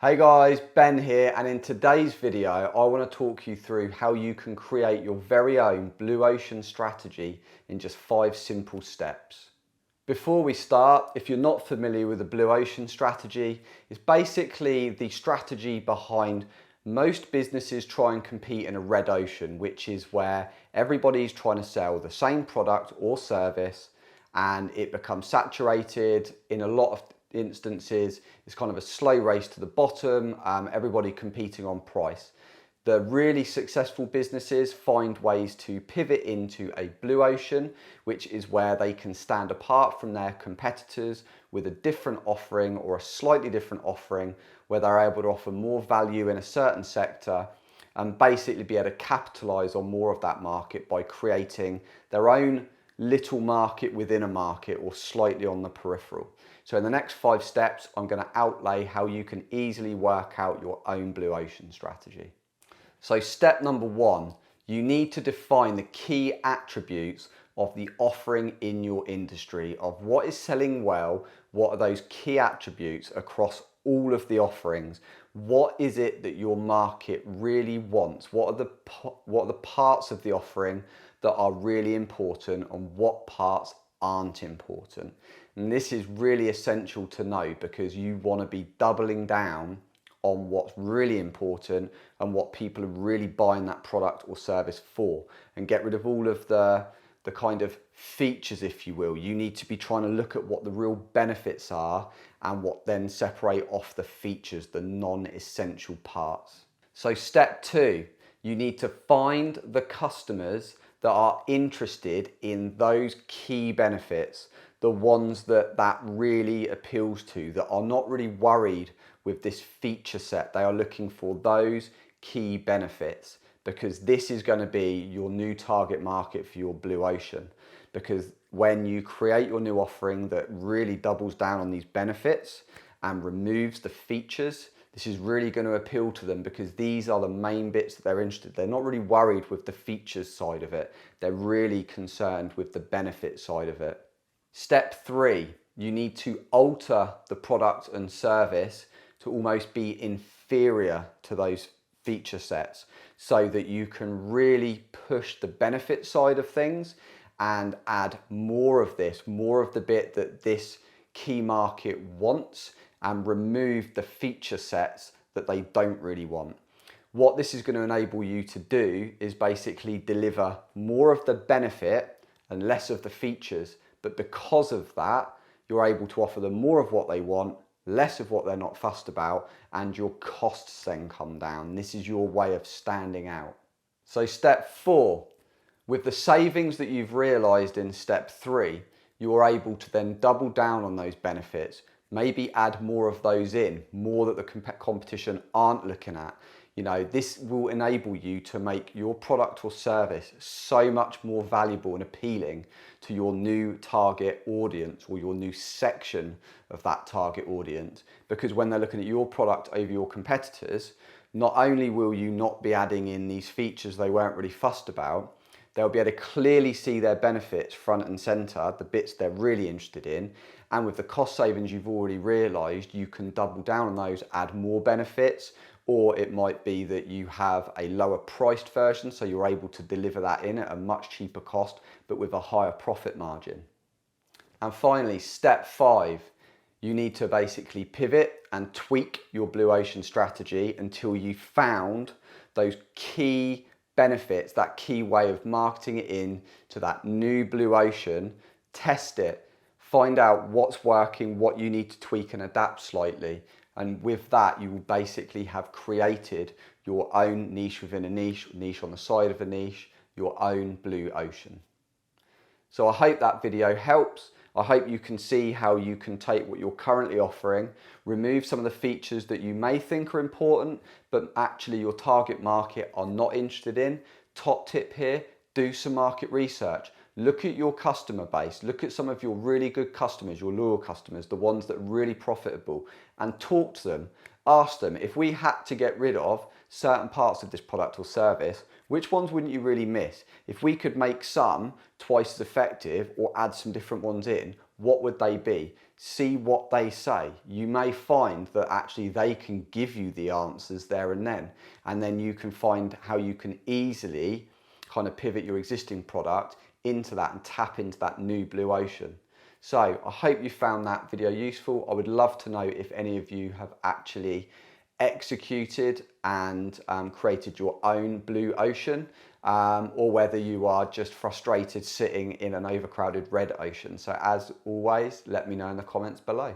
Hey guys, Ben here, and in today's video I want to talk you through how you can create your very own blue ocean strategy in just 5 simple steps. Before we start, if you're not familiar with the blue ocean strategy, it's basically the strategy behind most businesses try and compete in a red ocean, which is where everybody's trying to sell the same product or service and it becomes saturated. In a lot of instances, it's kind of a slow race to the bottom, everybody competing on price. The really successful businesses find ways to pivot into a blue ocean, which is where they can stand apart from their competitors with a different offering or a slightly different offering, where they're able to offer more value in a certain sector and basically be able to capitalize on more of that market by creating their own little market within a market or slightly on the peripheral. So in the next 5 steps, I'm going to outlay how you can easily work out your own blue ocean strategy. So step number 1, you need to define the key attributes of the offering in your industry, of what is selling well, what are those key attributes across all of the offerings. What is it that your market really wants? What are the parts of the offering that are really important and what parts aren't important? And this is really essential to know because you want to be doubling down on what's really important and what people are really buying that product or service for, and get rid of all of the kind of features, if you will. You need to be trying to look at what the real benefits are and what then separate off the features, the non-essential parts. So step 2, you need to find the customers that are interested in those key benefits, the ones that really appeals to, that are not really worried with this feature set. They are looking for those key benefits, because this is going to be your new target market for your blue ocean. Because when you create your new offering that really doubles down on these benefits and removes the features, this is really going to appeal to them, because these are the main bits that they're interested in. They're not really worried with the features side of it. They're really concerned with the benefit side of it. Step 3, you need to alter the product and service to almost be inferior to those feature sets, so that you can really push the benefit side of things and add more of this, more of the bit that this key market wants, and remove the feature sets that they don't really want. What this is going to enable you to do is basically deliver more of the benefit and less of the features, but because of that, you're able to offer them more of what they want, less of what they're not fussed about, and your costs then come down. This is your way of standing out. So step 4, with the savings that you've realized in step 3, you are able to then double down on those benefits, maybe add more of those in, more that the competition aren't looking at. You know, this will enable you to make your product or service so much more valuable and appealing to your new target audience, or your new section of that target audience. Because when they're looking at your product over your competitors, not only will you not be adding in these features they weren't really fussed about, they'll be able to clearly see their benefits front and center, the bits they're really interested in. And with the cost savings you've already realized, you can double down on those, add more benefits. Or it might be that you have a lower priced version, so you're able to deliver that in at a much cheaper cost, but with a higher profit margin. And finally, step 5, you need to basically pivot and tweak your blue ocean strategy until you found those key benefits, that key way of marketing it in to that new blue ocean. Test it, find out what's working, what you need to tweak and adapt slightly. And with that, you will basically have created your own niche within a niche, niche on the side of a niche, your own blue ocean. So I hope that video helps. I hope you can see how you can take what you're currently offering, remove some of the features that you may think are important, but actually your target market are not interested in. Top tip here, do some market research. Look at your customer base, look at some of your really good customers, your loyal customers, the ones that are really profitable, and talk to them. Ask them, if we had to get rid of certain parts of this product or service, which ones wouldn't you really miss? If we could make some twice as effective or add some different ones in, what would they be? See what they say. You may find that actually they can give you the answers there and then you can find how you can easily kind of pivot your existing product into that and tap into that new blue ocean. So I hope you found that video useful. I would love to know if any of you have actually executed and created your own blue ocean, or whether you are just frustrated sitting in an overcrowded red ocean. So as always, let me know in the comments below.